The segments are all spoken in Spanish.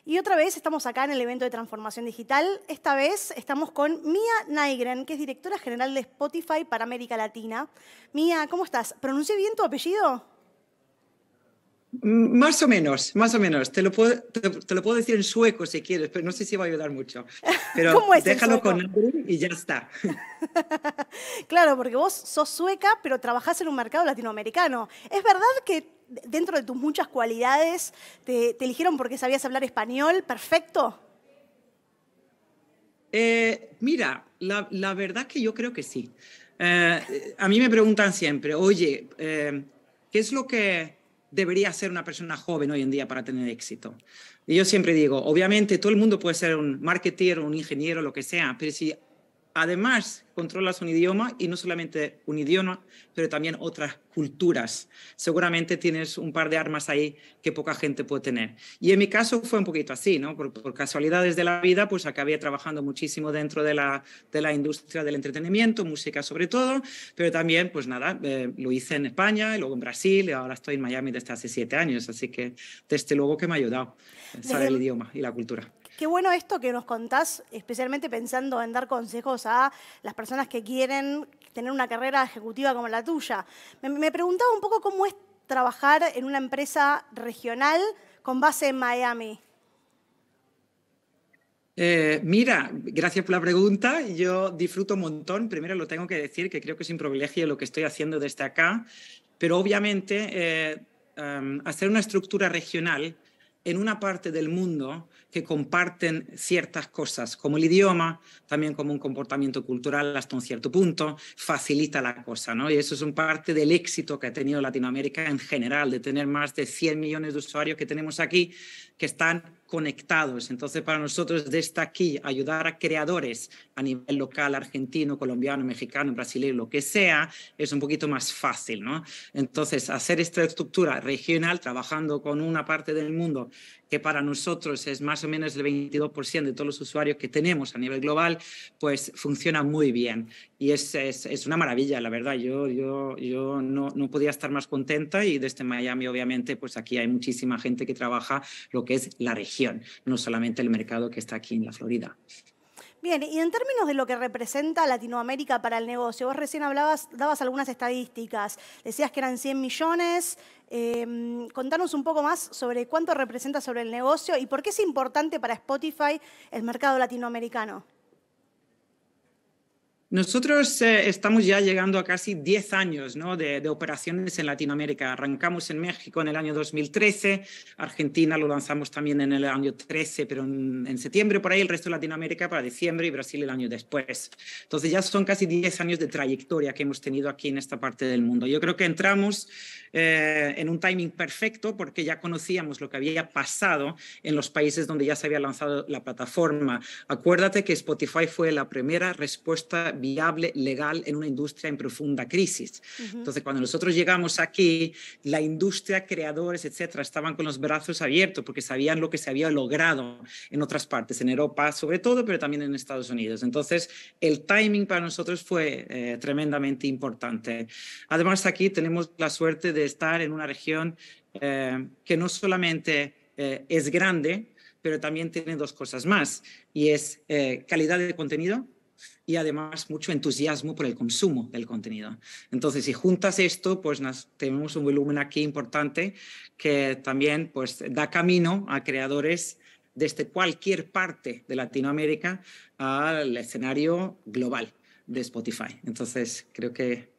Y otra vez estamos acá en el evento de transformación digital. Esta vez estamos con Mía Nygren, que es directora general de Spotify para América Latina. Mía, ¿cómo estás? ¿Pronuncié bien tu apellido? Más o menos, más o menos. Te lo puedo decir en sueco si quieres, pero no sé si va a ayudar mucho. Pero ¿Cómo es el déjalo con sueco? Nygren y ya está. Claro, porque vos sos sueca, pero trabajás en un mercado latinoamericano. ¿Es verdad que dentro de tus muchas cualidades te eligieron porque sabías hablar español? ¿Perfecto? Mira, la verdad que yo creo que sí. A mí me preguntan siempre, oye, ¿qué es lo que debería hacer una persona joven hoy en día para tener éxito? Y yo siempre digo, obviamente todo el mundo puede ser un marketer, un ingeniero, lo que sea, pero si además controlas un idioma, y no solamente un idioma, pero también otras culturas, seguramente tienes un par de armas ahí que poca gente puede tener. Y en mi caso fue un poquito así, ¿no? Por casualidades de la vida, pues acabé trabajando muchísimo dentro de la industria del entretenimiento, música sobre todo, pero también, pues nada, lo hice en España, y luego en Brasil, y ahora estoy en Miami desde hace 7 años, así que desde luego que me ha ayudado saber el Desde, idioma y la cultura. Qué bueno esto que nos contás, especialmente pensando en dar consejos a las personas que quieren tener una carrera ejecutiva como la tuya. Me preguntaba un poco cómo es trabajar en una empresa regional con base en Miami. Mira, gracias por la pregunta. Yo disfruto un montón. Primero lo tengo que decir, que creo que es un privilegio lo que estoy haciendo desde acá, pero obviamente hacer una estructura regional en una parte del mundo que comparten ciertas cosas, como el idioma, también como un comportamiento cultural hasta un cierto punto, facilita la cosa, ¿no? Y eso es un parte del éxito que ha tenido Latinoamérica en general, de tener más de 100 millones de usuarios que tenemos aquí, que están conectados. Entonces, para nosotros desde aquí ayudar a creadores a nivel local, argentino, colombiano, mexicano, brasileño, lo que sea, es un poquito más fácil, ¿no? Entonces, hacer esta estructura regional trabajando con una parte del mundo que para nosotros es más o menos el 22% de todos los usuarios que tenemos a nivel global, pues funciona muy bien. Y es una maravilla, la verdad. Yo no podía estar más contenta, y desde Miami, obviamente, pues aquí hay muchísima gente que trabaja lo que es la región, no solamente el mercado que está aquí en la Florida. Bien, y en términos de lo que representa Latinoamérica para el negocio, vos recién dabas algunas estadísticas, decías que eran 100 millones. Contanos un poco más sobre cuánto representa sobre el negocio y por qué es importante para Spotify el mercado latinoamericano. Nosotros estamos ya llegando a casi 10 años, ¿no?, de operaciones en Latinoamérica. Arrancamos en México en el año 2013, Argentina lo lanzamos también en el año 13, pero en septiembre por ahí, el resto de Latinoamérica para diciembre, y Brasil el año después. Entonces ya son casi 10 años de trayectoria que hemos tenido aquí en esta parte del mundo. Yo creo que entramos en un timing perfecto porque ya conocíamos lo que había pasado en los países donde ya se había lanzado la plataforma. Acuérdate que Spotify fue la primera respuesta viable, legal, en una industria en profunda crisis. Entonces, cuando nosotros llegamos aquí, la industria, creadores, etcétera, estaban con los brazos abiertos porque sabían lo que se había logrado en otras partes, en Europa sobre todo, pero también en Estados Unidos. Entonces, el timing para nosotros fue tremendamente importante. Además, aquí tenemos la suerte de estar en una región que no solamente es grande, pero también tiene dos cosas más, y es calidad de contenido y además mucho entusiasmo por el consumo del contenido. Entonces, si juntas esto, pues tenemos un volumen aquí importante que también pues da camino a creadores desde cualquier parte de Latinoamérica al escenario global de Spotify. Entonces, creo que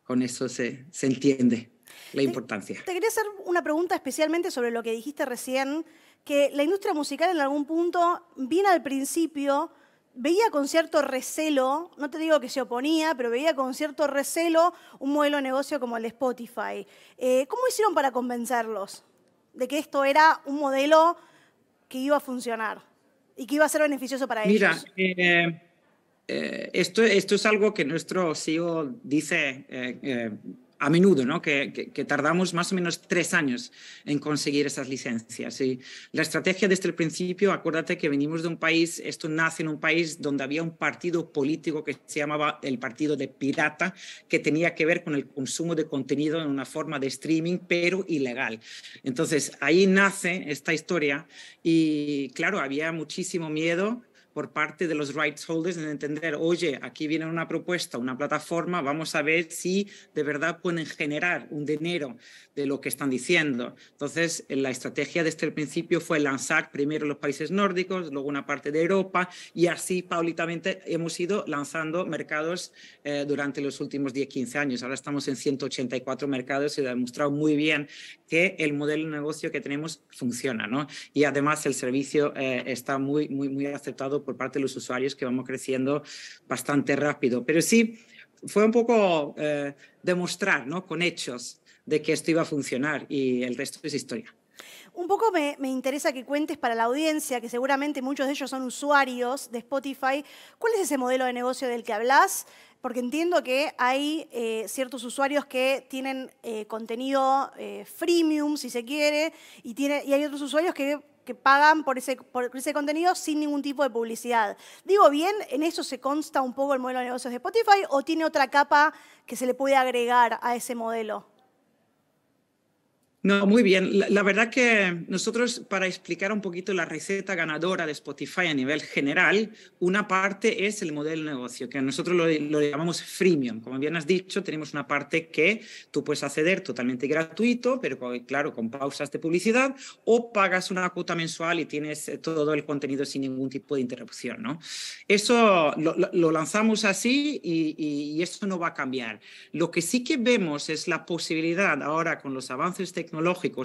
con eso se entiende la Te, importancia. te quería hacer una pregunta especialmente sobre lo que dijiste recién, que la industria musical en algún punto, bien al principio, veía con cierto recelo, no te digo que se oponía, pero veía con cierto recelo un modelo de negocio como el de Spotify. ¿Cómo hicieron para convencerlos de que esto era un modelo que iba a funcionar y que iba a ser beneficioso para Mira, ellos? esto es algo que nuestro CEO dice a menudo, ¿no? que tardamos más o menos 3 años en conseguir esas licencias. Y la estrategia desde el principio, acuérdate que venimos de un país, esto nace en un país donde había un partido político que se llamaba el Partido de Pirata, que tenía que ver con el consumo de contenido en una forma de streaming, pero ilegal. Entonces, ahí nace esta historia y, claro, había muchísimo miedo por parte de los rights holders en entender, oye, aquí viene una propuesta, una plataforma, vamos a ver si de verdad pueden generar un dinero de lo que están diciendo. Entonces, la estrategia desde el principio fue lanzar primero los países nórdicos, luego una parte de Europa, y así paulatinamente hemos ido lanzando mercados durante los últimos 10-15 años. Ahora estamos en 184 mercados y ha demostrado muy bien que el modelo de negocio que tenemos funciona, ¿no? Y además el servicio está muy, muy, muy aceptado por parte de los usuarios, que vamos creciendo bastante rápido. Pero sí, fue un poco demostrar, ¿no? Con hechos de que esto iba a funcionar y el resto es historia. Un poco me interesa que cuentes para la audiencia, que seguramente muchos de ellos son usuarios de Spotify, ¿cuál es ese modelo de negocio del que hablas? Porque entiendo que hay ciertos usuarios que tienen contenido freemium, si se quiere, y hay otros usuarios que pagan por ese contenido sin ningún tipo de publicidad. Digo bien, ¿en eso se consta un poco el modelo de negocios de Spotify o tiene otra capa que se le puede agregar a ese modelo? No, muy bien. La verdad que nosotros, para explicar un poquito la receta ganadora de Spotify a nivel general, una parte es el modelo de negocio, que nosotros lo llamamos freemium. Como bien has dicho, tenemos una parte que tú puedes acceder totalmente gratuito, pero claro, con pausas de publicidad, o pagas una cuota mensual y tienes todo el contenido sin ningún tipo de interrupción, ¿no? Eso lo lanzamos así y eso no va a cambiar. Lo que sí que vemos es la posibilidad ahora con los avances tecnológicos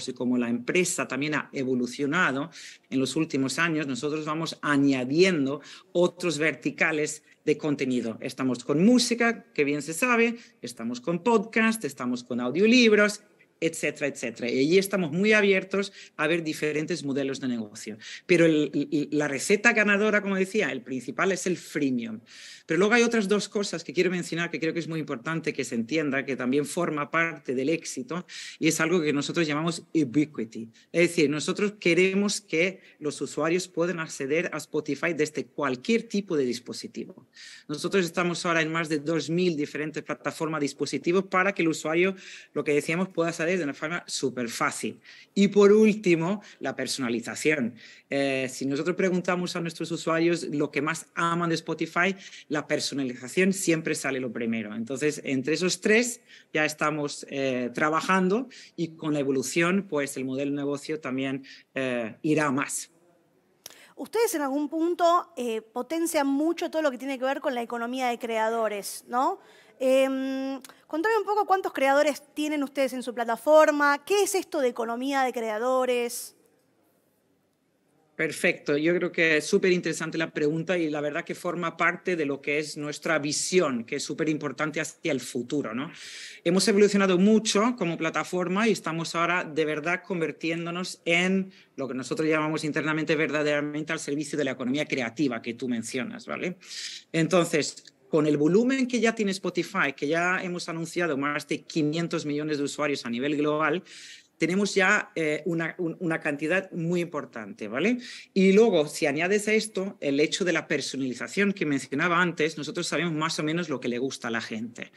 y como la empresa también ha evolucionado en los últimos años, nosotros vamos añadiendo otros verticales de contenido. Estamos con música, que bien se sabe, estamos con podcast, estamos con audiolibros, etcétera, etcétera. Y allí estamos muy abiertos a ver diferentes modelos de negocio. Pero la receta ganadora, como decía, el principal es el freemium. Pero luego hay otras dos cosas que quiero mencionar que creo que es muy importante que se entienda, que también forma parte del éxito, y es algo que nosotros llamamos ubiquity. Es decir, nosotros queremos que los usuarios puedan acceder a Spotify desde cualquier tipo de dispositivo. Nosotros estamos ahora en más de 2.000 diferentes plataformas, dispositivos, para que el usuario, lo que decíamos, pueda acceder de una forma súper fácil. Y por último, la personalización. Si nosotros preguntamos a nuestros usuarios lo que más aman de Spotify, la personalización siempre sale lo primero. Entonces, entre esos tres ya estamos trabajando y con la evolución, pues el modelo de negocio también irá a más. Ustedes en algún punto potencian mucho todo lo que tiene que ver con la economía de creadores, ¿no? Contame un poco cuántos creadores tienen ustedes en su plataforma, qué es esto de economía de creadores. Perfecto, yo creo que es súper interesante la pregunta y la verdad que forma parte de lo que es nuestra visión, que es súper importante hacia el futuro, ¿no? Hemos evolucionado mucho como plataforma y estamos ahora de verdad convirtiéndonos en lo que nosotros llamamos internamente verdaderamente al servicio de la economía creativa que tú mencionas, ¿vale? Entonces, con el volumen que ya tiene Spotify, que ya hemos anunciado más de 500 millones de usuarios a nivel global, tenemos ya una cantidad muy importante, ¿vale? Y luego, si añades a esto el hecho de la personalización que mencionaba antes, nosotros sabemos más o menos lo que le gusta a la gente.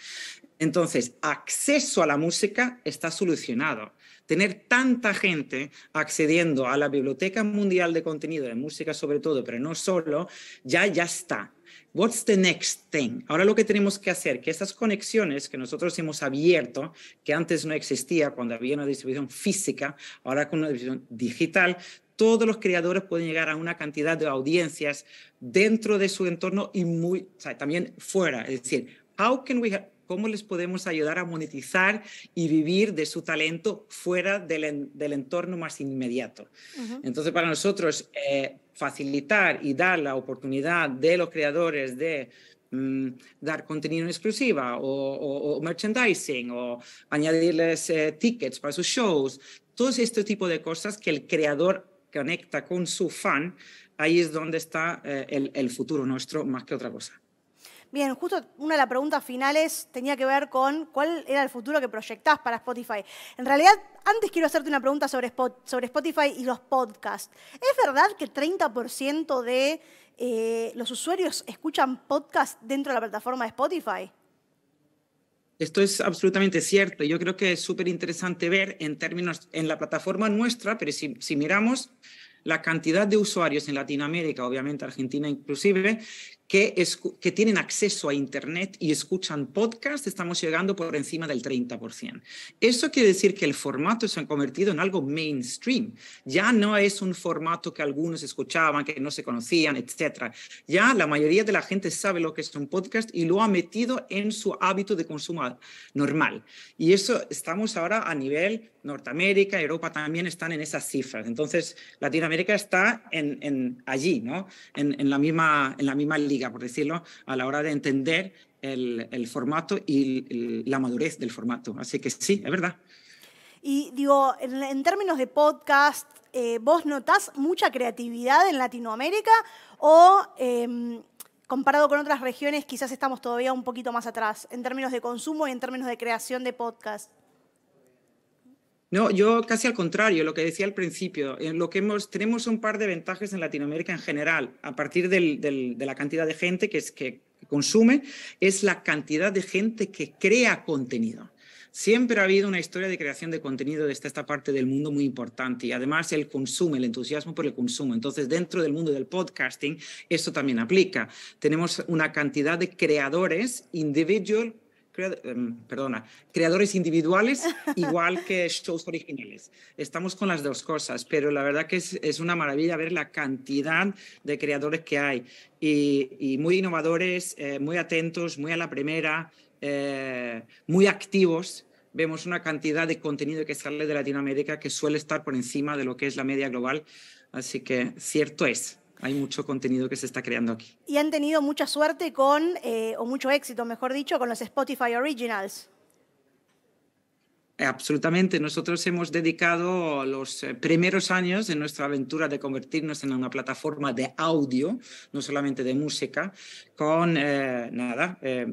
Entonces, acceso a la música está solucionado. Tener tanta gente accediendo a la Biblioteca Mundial de Contenido de Música sobre todo, pero no solo, ya está. What's the next thing? Ahora lo que tenemos que hacer, que estas conexiones que nosotros hemos abierto, que antes no existía cuando había una distribución física, ahora con una distribución digital, todos los creadores pueden llegar a una cantidad de audiencias dentro de su entorno y también fuera. Es decir, ¿cómo les podemos ayudar a monetizar y vivir de su talento fuera del entorno más inmediato? Entonces, para nosotros, facilitar y dar la oportunidad de los creadores de dar contenido exclusiva o merchandising o añadirles tickets para sus shows, todo este tipo de cosas que el creador conecta con su fan, ahí es donde está el futuro nuestro más que otra cosa. Bien, justo una de las preguntas finales tenía que ver con cuál era el futuro que proyectás para Spotify. En realidad, antes quiero hacerte una pregunta sobre Spotify y los podcasts. ¿Es verdad que 30% de los usuarios escuchan podcast dentro de la plataforma de Spotify? Esto es absolutamente cierto. Yo creo que es súper interesante ver en términos, en la plataforma nuestra, pero si miramos la cantidad de usuarios en Latinoamérica, obviamente Argentina inclusive, que tienen acceso a Internet y escuchan podcast, estamos llegando por encima del 30%. Eso quiere decir que el formato se ha convertido en algo mainstream. Ya no es un formato que algunos escuchaban, que no se conocían, etc. Ya la mayoría de la gente sabe lo que es un podcast y lo ha metido en su hábito de consumo normal. Y eso estamos ahora a nivel Norteamérica, Europa también están en esas cifras. Entonces, Latinoamérica está allí, ¿no? En la misma liga, por decirlo, a la hora de entender el formato y la madurez del formato. Así que sí, es verdad. Y digo, en términos de podcast, ¿vos notás mucha creatividad en Latinoamérica o comparado con otras regiones quizás estamos todavía un poquito más atrás en términos de consumo y en términos de creación de podcast? No, yo casi al contrario, lo que decía al principio, tenemos un par de ventajas en Latinoamérica en general, a partir de la cantidad de gente que consume, es la cantidad de gente que crea contenido. Siempre ha habido una historia de creación de contenido desde esta parte del mundo muy importante y además el consumo, el entusiasmo por el consumo. Entonces, dentro del mundo del podcasting, eso también aplica. Tenemos una cantidad de creadores creadores individuales igual que shows originales. Estamos con las dos cosas, pero la verdad que es una maravilla ver la cantidad de creadores que hay y muy innovadores, muy atentos, muy a la primera, muy activos. Vemos una cantidad de contenido que sale de Latinoamérica que suele estar por encima de lo que es la media global, así que cierto es. Hay mucho contenido que se está creando aquí. Y han tenido mucha suerte o mucho éxito, mejor dicho, con los Spotify Originals. Absolutamente. Nosotros hemos dedicado los primeros años de nuestra aventura de convertirnos en una plataforma de audio, no solamente de música, con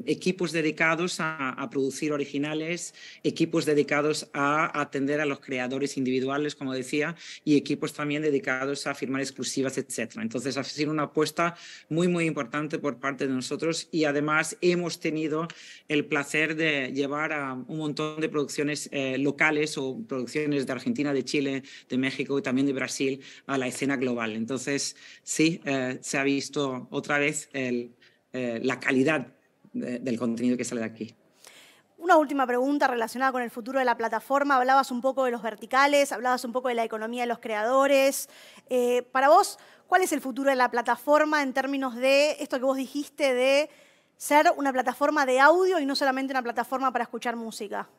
equipos dedicados a producir originales, equipos dedicados a atender a los creadores individuales, como decía, y equipos también dedicados a firmar exclusivas, etc. Entonces ha sido una apuesta muy, muy importante por parte de nosotros y además hemos tenido el placer de llevar a un montón de producciones locales o producciones de Argentina, de Chile, de México y también de Brasil a la escena global. Entonces, sí, se ha visto otra vez la calidad del contenido que sale de aquí. Una última pregunta relacionada con el futuro de la plataforma. Hablabas un poco de los verticales, hablabas un poco de la economía de los creadores. Para vos, ¿cuál es el futuro de la plataforma en términos de esto que vos dijiste de ser una plataforma de audio y no solamente una plataforma para escuchar música?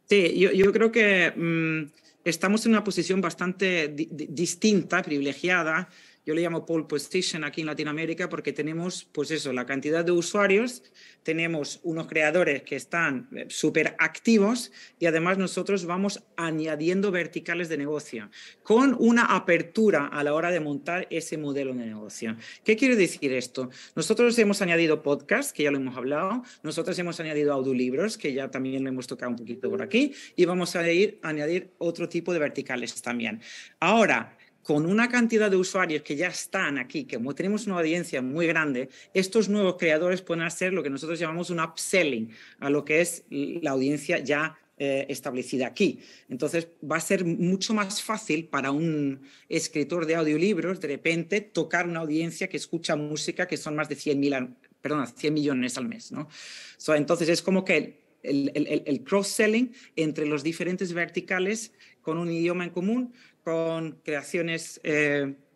Sí, yo creo que estamos en una posición bastante distinta, privilegiada. Yo le llamo pole position aquí en Latinoamérica porque tenemos, pues eso, la cantidad de usuarios, tenemos unos creadores que están súper activos y además nosotros vamos añadiendo verticales de negocio con una apertura a la hora de montar ese modelo de negocio. ¿Qué quiere decir esto? Nosotros hemos añadido podcast, que ya lo hemos hablado, nosotros hemos añadido audiolibros, que ya también lo hemos tocado un poquito por aquí, y vamos a añadir otro tipo de verticales también. Ahora, con una cantidad de usuarios que ya están aquí, que como tenemos una audiencia muy grande, estos nuevos creadores pueden hacer lo que nosotros llamamos un upselling a lo que es la audiencia ya establecida aquí. Entonces va a ser mucho más fácil para un escritor de audiolibros de repente tocar una audiencia que escucha música que son más de 100 millones al mes, ¿no? Entonces es como que el cross-selling entre los diferentes verticales con un idioma en común, con creaciones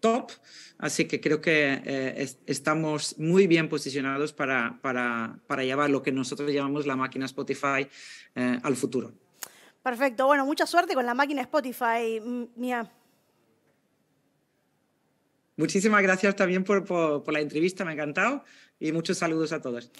top, así que creo que estamos muy bien posicionados para llevar lo que nosotros llamamos la máquina Spotify al futuro. Perfecto, bueno, mucha suerte con la máquina Spotify, Mía. Muchísimas gracias también por la entrevista, me ha encantado y muchos saludos a todos.